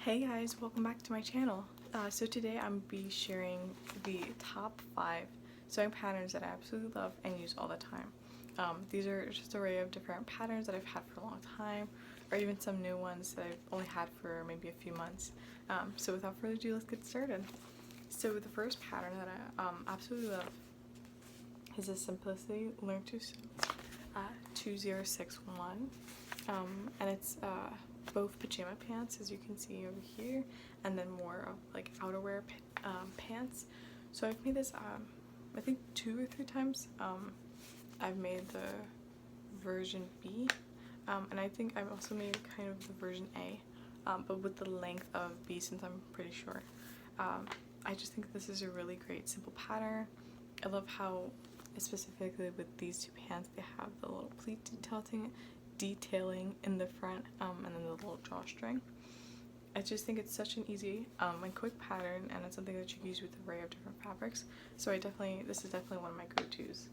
Hey guys, welcome back to my channel. So today I'm going to be sharing the top 5 sewing patterns that I absolutely love and use all the time. These are just an array of different patterns that I've had for a long time, or even some new ones that I've only had for maybe a few months. So without further ado, let's get started. So the first pattern that I absolutely love is the Simplicity Learn to Sew 2061, and it's both pajama pants, as you can see over here, and then more of like outerwear pants. So I've made this I think 2 or 3 times. I've made the version B, and I think I've also made kind of the version A, but with the length of B, since I'm pretty sure. I just think this is a really great simple pattern. I love how, specifically with these 2 pants, they have the little pleat detailing in the front, and then the little drawstring. I just think it's such an easy and quick pattern, and it's something that you can use with an array of different fabrics. So this is definitely one of my go-tos.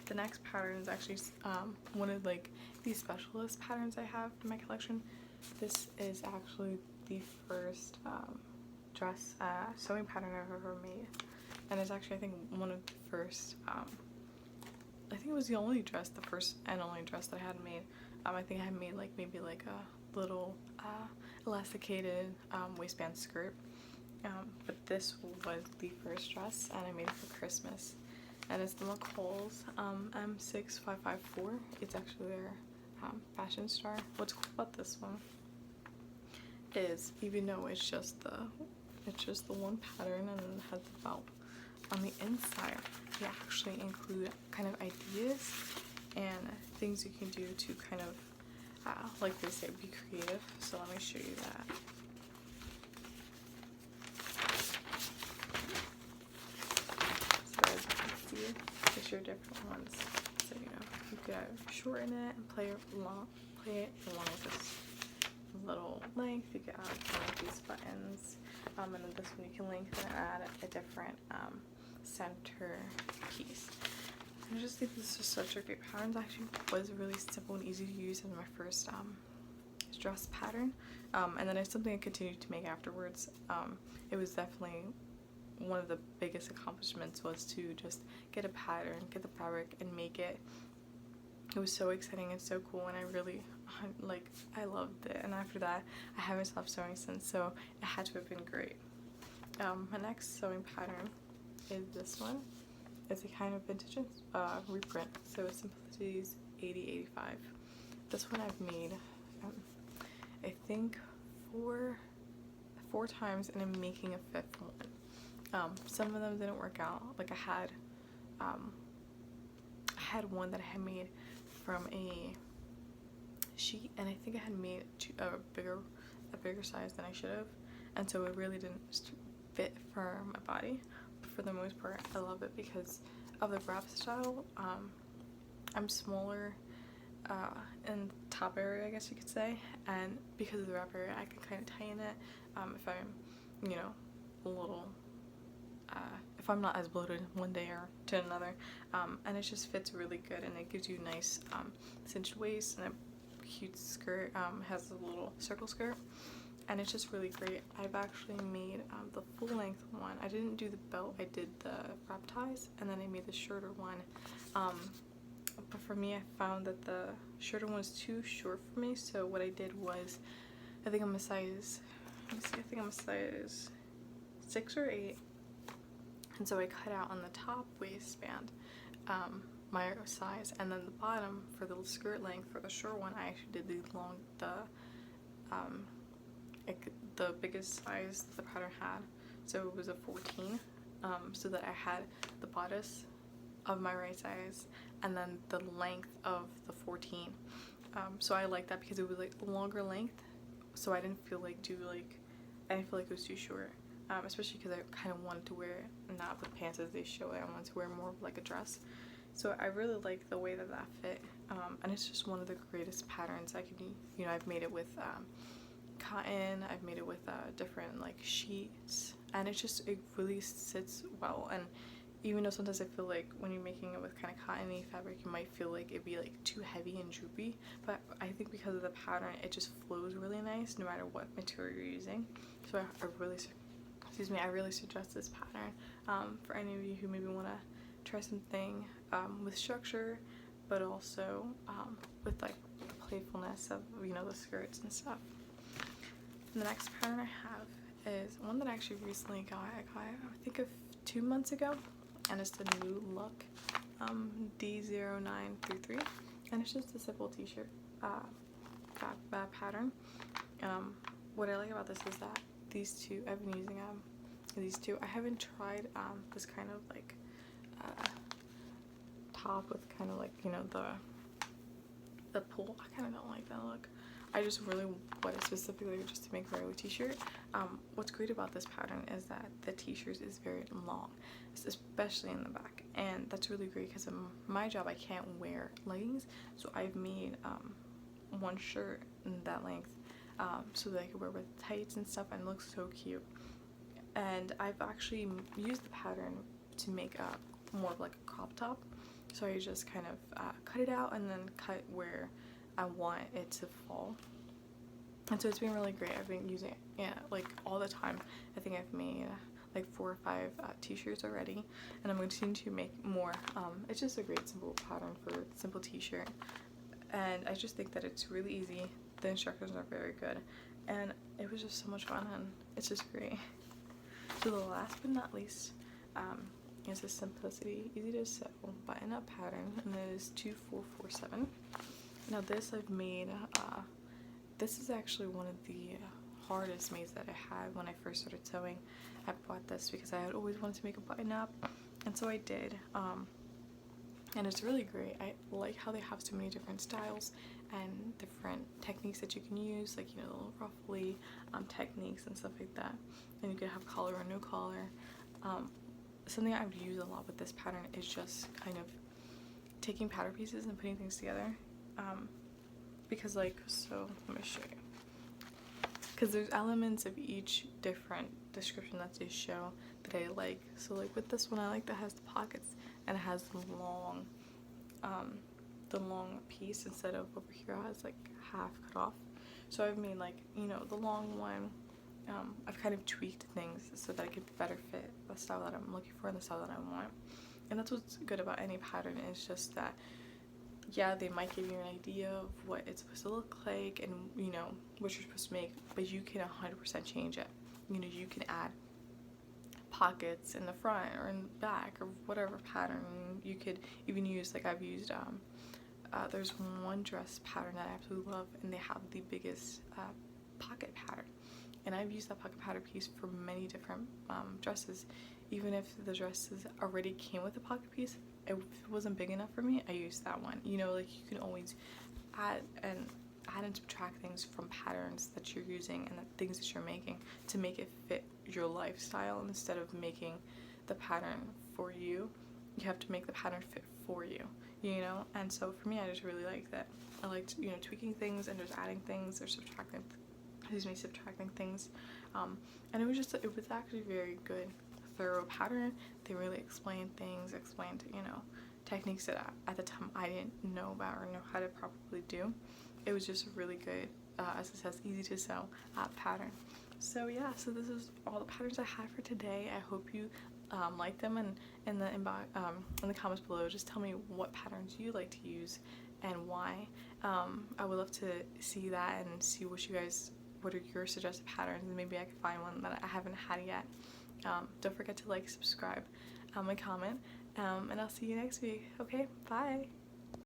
The next pattern is actually one of like these specialist patterns I have in my collection. This is actually the first dress sewing pattern I've ever made, and it's actually, I think, one of the first I think it was the first and only dress that I had made. I think I had made maybe a little elasticated waistband skirt, but this was the first dress, and I made it for Christmas. And it's the McCall's M6554. It's actually their fashion star. What's cool about this one is, even though it's just the one pattern and it has the belt, on the inside they actually include kind of ideas and things you can do to kind of like they say, be creative. So let me show you that. So as you can see, there's your different ones. So you could shorten it and play it along with this little length. You could add kind of these buttons, and then this one you can lengthen and add a different center piece. I just think this is such a great pattern. It actually was really simple and easy to use in my first dress pattern, and then it's something I continued to make afterwards. It was definitely one of the biggest accomplishments, was to just get a pattern, get the fabric, and make it. It was so exciting and so cool, and I really I loved it. And after that, I haven't stopped sewing since, so it had to have been great. My next sewing pattern is this one. It's a kind of vintage reprint, so it's Simplicity's 8085. This one I've made I think four times, and I'm making a 5th one. Some of them didn't work out. Like I had one that I had made from a sheet, and I think I had made a bigger size than I should have, and so it really didn't fit for my body. But for the most part, I love it because of the wrap style. I'm smaller in the top area, I guess you could say, and because of the wrap area, I can kind of tighten it if I'm a little if I'm not as bloated one day or to another, and it just fits really good, and it gives you a nice cinched waist and a cute skirt. Has a little circle skirt, and it's just really great. I've actually made the full length one. I didn't do the belt, I did the wrap ties, and then I made the shorter one. But for me, I found that the shorter one was too short for me, so what I did was, I think I'm a size 6 or 8, and so I cut out on the top waistband my size, and then the bottom for the skirt length for the short one, I actually did the biggest size the pattern had, so it was a 14, so that I had the bodice of my right size and then the length of the 14. So I like that because it was like a longer length, so I didn't feel like it was too short, especially because I kind of wanted to wear it not with pants as they show it. I wanted to wear more of like a dress, so I really like the way that fit, and it's just one of the greatest patterns I can do. I've made it with cotton, I've made it with different like sheets, and it really sits well, and even though sometimes I feel like when you're making it with kind of cottony fabric, you might feel like it'd be like too heavy and droopy, but I think because of the pattern, it just flows really nice no matter what material you're using. So I really, excuse me, I really suggest this pattern for any of you who maybe want to try something with structure, but also with like the playfulness of, you know, the skirts and stuff. And the next pattern I have is one that I actually recently got. I think of 2 months ago, and it's the New Look D0933, and it's just a simple t-shirt pattern. What I like about this is that these two, I've been using these two. I haven't tried this kind of like top with kind of like, you know, the pull. I kind of don't like that look. I just really wanted specifically just to make a regular t-shirt. What's great about this pattern is that the t-shirt is very long, especially in the back, and that's really great because in my job I can't wear leggings, so I've made one shirt in that length so that I could wear with tights and stuff, and it looks so cute. And I've actually used the pattern to make more of like a crop top, so I just kind of cut it out and then cut where I want it to fall. And so it's been really great. I've been using it like all the time. I think I've made like 4 or 5 t-shirts already, and I'm going to continue to make more. It's just a great simple pattern for simple t-shirt, and I just think that it's really easy. The instructions are very good, and it was just so much fun, and it's just great. So the last but not least is a Simplicity Easy to Sew button-up pattern, and it is 2447. Now this I've made, this is actually one of the hardest maids that I had when I first started sewing. I bought this because I had always wanted to make a button-up, and so I did. And it's really great. I like how they have so many different styles and different techniques that you can use, like, you know, the little ruffly techniques and stuff like that. And you could have collar or no collar. Something I've used a lot with this pattern is just kind of taking pattern pieces and putting things together. Because like, so let me show you. Because there's elements of each different description that they show that I like. So like with this one, I like that it has the pockets and it has the long piece instead of over here it has like half cut off. So I've made like, you know, the long one. I've kind of tweaked things so that it could better fit the style that I'm looking for and the style that I want. And that's what's good about any pattern, is just that, yeah, they might give you an idea of what it's supposed to look like and, you know, what you're supposed to make, but you can 100% change it. You know, you can add pockets in the front or in the back or whatever pattern. You could even use, like I've used, there's one dress pattern that I absolutely love, and they have the biggest pocket pattern. And I've used that pocket pattern piece for many different dresses. Even if the dresses already came with a pocket piece, if it wasn't big enough for me, I used that one. You know, like, you can always add and subtract things from patterns that you're using and the things that you're making to make it fit your lifestyle. Instead of making the pattern for you, you have to make the pattern fit for you, you know? And so for me, I just really like that. I liked, you know, tweaking things and just adding things or subtracting things. And it was actually very good, thorough pattern. They really explained, you know, techniques that at the time I didn't know about or know how to properly do. It was just a really good, as it says, easy to sew pattern. So yeah, so this is all the patterns I had for today. I hope you like them, and in the comments below, just tell me what patterns you like to use and why. I would love to see that and see what are your suggested patterns, and maybe I could find one that I haven't had yet. Don't forget to like, subscribe, and comment, and I'll see you next week. Okay, bye.